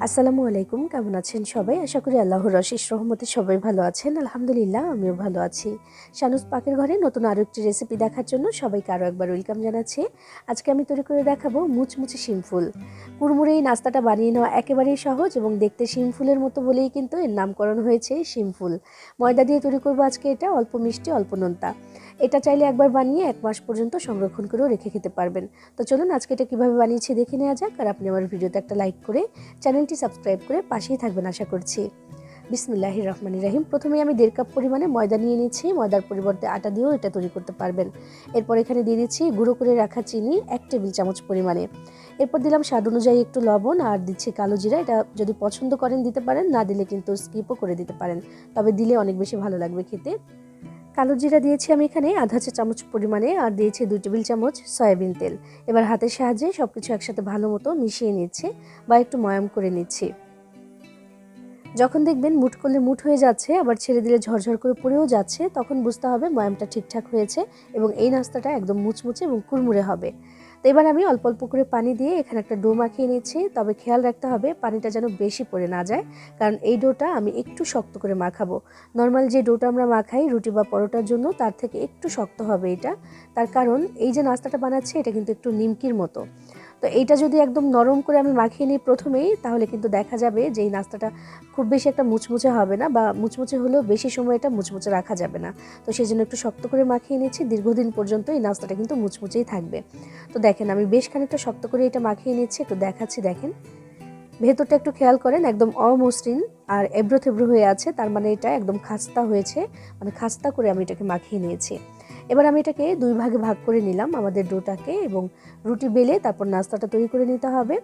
আসসালামু আলাইকুম, কেমন আছেন সবাই? আশা করি আল্লাহর অশেষ রহমতে সবাই ভালো আছেন। আলহামদুলিল্লাহ, আমিও ভালো আছি। শানুস পাকের ঘরে নতুন আরও একটি রেসিপি দেখার জন্য সবাইকে আরও একবার ওয়েলকাম জানাচ্ছি। আজকে আমি তৈরি করে দেখাবো মুচমুচে শিমফুল। কুড়মুড়ে এই নাস্তাটা বানিয়ে নেওয়া একেবারেই সহজ এবং দেখতে শিমফুলের মতো বলেই কিন্তু এর নামকরণ হয়েছে শিমফুল। ময়দা দিয়ে তৈরি করবো আজকে এটা, অল্প মিষ্টি অল্প নোনতা। এটা চাইলে একবার বানিয়ে 1 মাস পর্যন্ত সংরক্ষণ করেও রেখে খেতে পারবেন। তো চলুন আজকে এটা কীভাবে বানিয়েছি দেখে নেওয়া যাক। আর আপনি আমার ভিডিওতে একটা লাইক করে চ্যানেলটি সাবস্ক্রাইব করে পাশেই থাকবেন আশা করছি। বিসমিল্লাহির রহমানির রহিম। প্রথমে আমি 1.5 কাপ পরিমাণে ময়দা নিয়ে নিচ্ছি। ময়দার পরিবর্তে আটা দিয়েও এটা তৈরি করতে পারবেন। এরপর এখানে দিয়ে দিচ্ছি গুঁড়ো করে রাখা চিনি 1 টেবিল চামচ পরিমাণে। এরপর দিলাম স্বাদ অনুযায়ী একটু লবণ আর দিচ্ছি কালো জিরা। এটা যদি পছন্দ করেন দিতে পারেন, না দিলে কিন্তু স্কিপও করে দিতে পারেন, তবে দিলে অনেক বেশি ভালো লাগবে খেতে। কালো জিরা দিয়েছি আমি এখানে আধা চা চামচ পরিমাণে, আর দিয়েছি 2 টেবিল চামচ সয়াবিন তেল। এবার হাতের সাহায্যে সবকিছু একসাথে ভালো মতো মিশিয়ে নিচ্ছি বা একটু ময়াম করে নিচ্ছি। যখন দেখবেন মুঠ করলে মুঠ হয়ে যাচ্ছে, আবার ছেড়ে দিলে ঝরঝর করে পড়েও যাচ্ছে, তখন বুঝতে হবে ময়ামটা ঠিকঠাক হয়েছে এবং এই নাস্তাটা একদম মুচমুচে এবং কুড়মুড়ে হবে। তো এবার আমি অল্প অল্প করে পানি দিয়ে এখানে একটা ডো মাখিয়ে নিচ্ছি। তবে খেয়াল রাখতে হবে পানিটা যেন বেশি পড়ে না যায়, কারণ এই ডোটা আমি একটু শক্ত করে মাখাবো। নর্মাল যে ডোটা আমরা মাখাই রুটি বা পরোটার জন্য, তার থেকে একটু শক্ত হবে এটা। তার কারণ এই যে নাস্তাটা বানাচ্ছি এটা কিন্তু একটু নিমকির মতো। তো এইটা যদি একদম নরম করে আমি মাখিয়ে নিই প্রথমেই, তাহলে কিন্তু দেখা যাবে যে এই নাস্তাটা খুব বেশি একটা মুচমুচে হবে না, বা মুচমুচে হলেও বেশি সময় এটা মুচমুচে রাখা যাবে না। তো সেই জন্য একটু শক্ত করে মাখিয়ে নিচ্ছি। দীর্ঘদিন পর্যন্ত এই নাস্তাটা কিন্তু মুচমুচেই থাকবে। তো দেখেন আমি বেশ খানিকটা শক্ত করে এটা মাখিয়ে নিচ্ছি, একটু দেখাচ্ছি। দেখেন ভেতরটা একটু খেয়াল করেন, একদম অমসৃণ আর এবড়ো থেবড়ো হয়ে আছে, তার মানে এটা একদম খাস্তা হয়েছে, মানে খাস্তা করে আমি এটাকে মাখিয়ে নিয়েছি। এবার আমি এটাকে 2 ভাগে ভাগ করে নিলাম আমাদের ডোটাকে, এবং রুটি বেলে তারপর নাস্তাটা তৈরি করে নিতে হবে।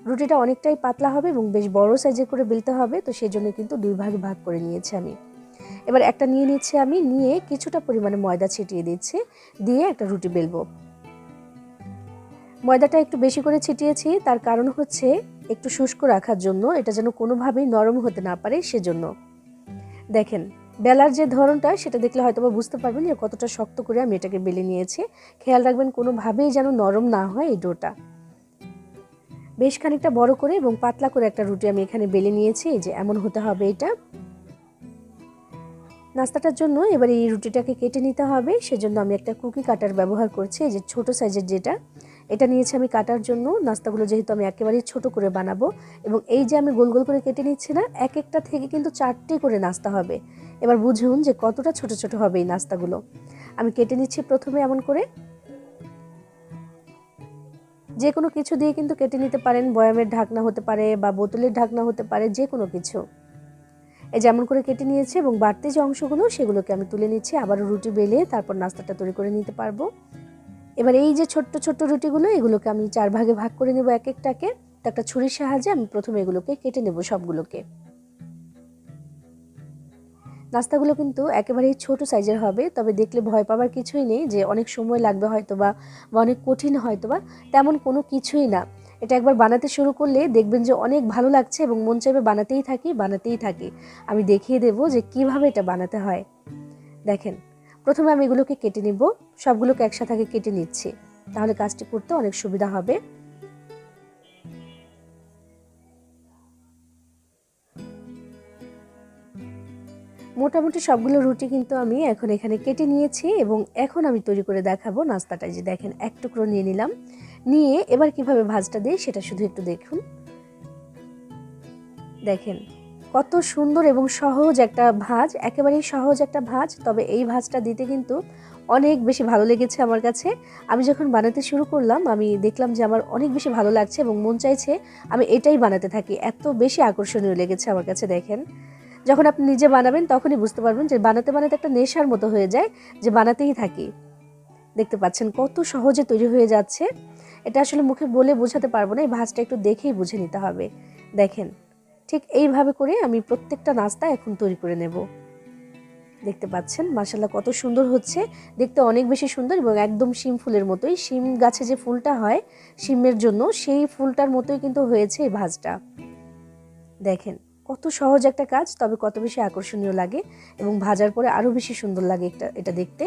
রুটিটা অনেকটাই পাতলা হবে এবং বেশ বড় সাইজের করে বেলতে হবে, তো সেই জন্য কিন্তু 2 ভাগে ভাগ করে নিয়েছি আমি। এবার একটা নিয়ে নিচ্ছি আমি, নিয়ে কিছুটা পরিমাণে ময়দা ছিটিয়ে দিচ্ছি, দিয়ে একটা রুটি বেলবো। ময়দাটা একটু বেশি করে ছিটিয়েছি, তার কারণ হচ্ছে একটু শুষ্ক রাখার জন্য, এটা যেন কোনোভাবেই নরম হতে না পারে সেজন্য। দেখেন বেলার যে ধরনটা সেটা দেখলে হয়তো বা বুঝতে পারবেন যে কতটা শক্ত করে আমি এটাকে বেলে নিয়েছি। খেয়াল রাখবেন কোনোভাবেই যেন নরম না হয় এই ডোটা। বেশ খানিকটা বড় করে এবং পাতলা করে একটা রুটি আমি এখানে বেলে নিয়েছি, এই যে এমন হতে হবে এটা। নাস্তাটার জন্য এবার এই রুটিটাকে কেটে নিতে হবে, সেজন্য আমি একটা কুকি কাটার ব্যবহার করছি, এই যে ছোট সাইজের যেটা, এটা নিয়েছি আমি কাটার জন্য। নাস্তাগুলো যেহেতু আমি একেবারেই ছোট করে বানাবো, এবং এই যে আমি গোল গোল করে কেটে নিচ্ছি না, এক একটা থেকে কিন্তু 4টি করে নাস্তা হবে। এবার বুঝুন যে কতটা ছোট ছোট হবে এই নাস্তাগুলো। আমি কেটে নিচ্ছি প্রথমে এমন করে। যে কোনো কিছু দিয়ে কিন্তু কেটে নিতে পারেন, বয়ামের ঢাকনা হতে পারে বা বোতলের ঢাকনা হতে পারে, যে কোনো কিছু। এই যেমন করে কেটে নিয়েছি, এবং বাড়তি যে অংশগুলো সেগুলোকে আমি তুলে নিচ্ছি। আবারও রুটি বেলে তারপর নাস্তাটা তৈরি করে নিতে পারবো। এবার এই যে ছোট্ট ছোট্ট রুটিগুলো, এগুলোকে আমি 4 ভাগে ভাগ করে নেব এক একটাকে। তো একটা ছুরির সাহায্যে আমি প্রথমে এগুলোকে কেটে নেব সবগুলোকে। নাস্তাগুলো কিন্তু একেবারেই ছোট সাইজের হবে, তবে দেখলে ভয় পাবার কিছুই নেই যে অনেক সময় লাগবে হয়তোবা বা অনেক কঠিন হয়তোবা, তেমন কোনো কিছুই না। এটা একবার বানাতে শুরু করলে দেখবেন যে অনেক ভালো লাগছে এবং মন চাইবে বানাতেই থাকি বানাতেই থাকি। আমি দেখিয়ে দেব যে কিভাবে এটা বানাতে হয়। দেখেন প্রথমে আমি এগুলোকে কেটে নিব, সবগুলোকে একসাথে কেটে নিচ্ছি, তাহলে কাজটি করতে অনেক সুবিধা হবে। মোটামুটি সবগুলো রুটি কিন্তু আমি এখন এখানে কেটে নিয়েছি, এবং এখন আমি তৈরি করে দেখাবো নাস্তাটা। যে দেখেন এক টুকরো নিয়ে নিলাম, নিয়ে এবার কিভাবে ভাজটা দেই সেটা শুধু একটু দেখুন। দেখেন কত সুন্দর এবং সহজ একটা ভাজ, একেবারেই সহজ একটা ভাজ, তবে এই ভাজটা দিতে কিন্তু অনেক বেশি ভালো লেগেছে আমার কাছে। আমি যখন বানাতে শুরু করলাম আমি দেখলাম যে আমার অনেক বেশি ভালো লাগছে এবং মন চাইছে আমি এটাই বানাতে থাকি, এত বেশি আকর্ষণীয় লেগেছে আমার কাছে। দেখেন যখন আপনি নিজে বানাবেন তখনই বুঝতে পারবেন যে বানাতে বানাতে একটা নেশার মতো হয়ে যায়, যে বানাতেই থাকি। দেখতে পাচ্ছেন কত সহজে তৈরি হয়ে যাচ্ছে। এটা আসলে মুখে বলে বোঝাতে পারবো না, এই ভাজটা একটু দেখেই বুঝে নিতে হবে। দেখেন ঠিক এইভাবে করে আমি প্রত্যেকটা নাস্তা এখন তৈরি করে নেব। দেখতে পাচ্ছেন মাশাআল্লাহ কত সুন্দর হচ্ছে, দেখতে অনেক বেশি সুন্দর, এবং একদম শিম ফুলের মতোই, শিম গাছে যে ফুলটা হয় শিমের জন্য সেই ফুলটার মতোই কিন্তু হয়েছে এই ভাজটা। দেখেন কত সহজ একটা কাজ, তবে কত বেশি আকর্ষণীয় লাগে এবং ভাজার পরে আরও বেশি সুন্দর লাগে এটা দেখতে।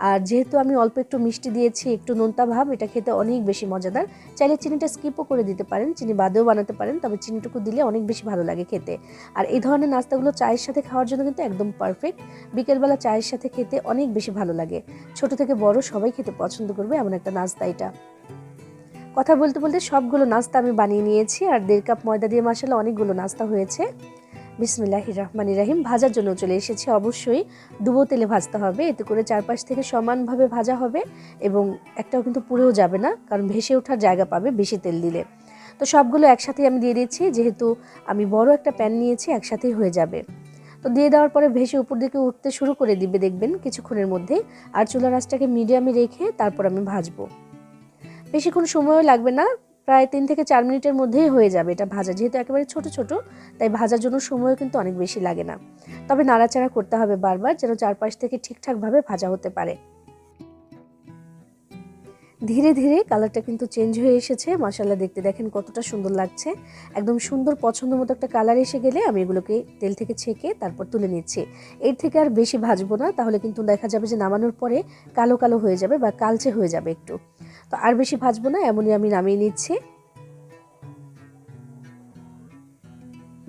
আর যেহেতু আমি অল্প একটু মিষ্টি দিয়েছি, একটু নোনতা ভাব, এটা খেতে অনেক বেশি মজাদার। চাইলে চিনিটা স্কিপও করে দিতে পারেন, চিনি বাদেও বানাতে পারেন, তবে চিনিটুকু দিলে অনেক বেশি ভালো লাগে খেতে। আর এই ধরনের নাস্তাগুলো চায়ের সাথে খাওয়ার জন্য কিন্তু একদম পারফেক্ট। বিকেলবেলা চায়ের সাথে খেতে অনেক বেশি ভালো লাগে। ছোট থেকে বড় সবাই খেতে পছন্দ করবে এমন একটা নাস্তা এটা। কথা বলতে বলতে সবগুলো নাস্তা আমি বানিয়ে নিয়েছি, আর 1.5 কাপ ময়দা দিয়ে মাশাআল্লাহ অনেকগুলো নাস্তা হয়েছে। বিসমিল্লাহির রহমানির রহিম। ভাজার জন্য চলে এসেছি। অবশ্যই ডুবো তেলে ভাজতে হবে, এতে করে চারপাশ থেকে সমানভাবে ভাজা হবে এবং একটাও কিন্তু পুড়েও যাবে না, কারণ ভেসে ওঠার জায়গা পাবে বেশি তেল দিলে। তো সবগুলো একসাথেই আমি দিয়ে দিচ্ছি, যেহেতু আমি বড় একটা প্যান নিয়েছি, একসাথেই হয়ে যাবে। তো দিয়ে দেওয়ার পরে ভেসে উপর দিকে উঠতে শুরু করে দিবে দেখবেন কিছুক্ষণের মধ্যেই। আর চুলার আঁচটাকে মিডিয়ামে রেখে তারপর আমি ভাজবো। বেশিক্ষণ সময়ও লাগবে না, প্রায় 3 থেকে 4 মিনিটের মধ্যেই হয়ে যাবে এটা ভাজা। যেহেতু একেবারে ছোট ছোট, তাই ভাজার জন্য সময়ও কিন্তু অনেক বেশি লাগে না। তবে নাড়াচাড়া করতে হবে বারবার, যেন চারপাশ থেকে ঠিকঠাকভাবে ভাজা হতে পারে। ধীরে ধীরে কালারটা কিন্তু চেঞ্জ হয়ে এসেছে। মাশাআল্লাহ দেখতে দেখেন কতটা সুন্দর লাগছে। একদম সুন্দর পছন্দ মতো একটা কালার এসে গেলে আমি এগুলোকে তেল থেকে ছেঁকে তারপর তুলে নিচ্ছি। এর থেকে আর বেশি ভাজবো না, তাহলে কিন্তু দেখা যাবে যে নামানোর পরে কালো কালো হয়ে যাবে বা কালচে হয়ে যাবে একটু। তো আর বেশি ভাজবো না, এমনই আমি নামিয়ে নিচ্ছি।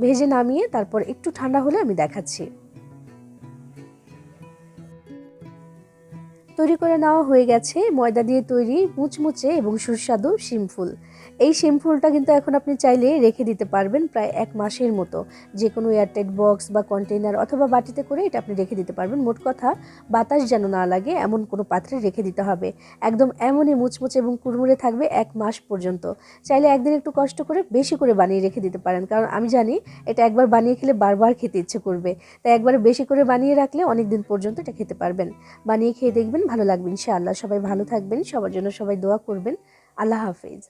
ভেজে নামিয়ে তারপর একটু ঠান্ডা হলে আমি দেখাচ্ছি। তৈরি করে নেওয়া হয়ে গেছে ময়দা দিয়ে তৈরি মুচমুচে এবং সুস্বাদু শিমফুল। এই শিমফুলটা কিন্তু এখন আপনি চাইলে রেখে দিতে পারবেন প্রায় 1 মাসের মতো। যে কোনো এয়ারটাইট বক্স বা কন্টেইনার অথবা বাটিতে করে এটা আপনি রেখে দিতে পারবেন। মোট কথা বাতাস যেন না লাগে এমন কোনো পাত্রে রেখে দিতে হবে। একদম এমনই মুচমুচে এবং কুড়মুড়ে থাকবে 1 মাস পর্যন্ত। চাইলে একদিন একটু কষ্ট করে বেশি করে বানিয়ে রেখে দিতে পারেন, কারণ আমি জানি এটা একবার বানিয়ে খেলে বারবার খেতে ইচ্ছে করবে। তাই একবারে বেশি করে বানিয়ে রাখলে অনেক দিন পর্যন্ত এটা খেতে পারবেন। বানিয়ে খেয়ে দেখবেন, ভালো লাগবে ইনশাআল্লাহ। সবাই ভালো থাকবেন, সবার জন্য সবাই দোয়া করবেন। আল্লাহ হাফেজ।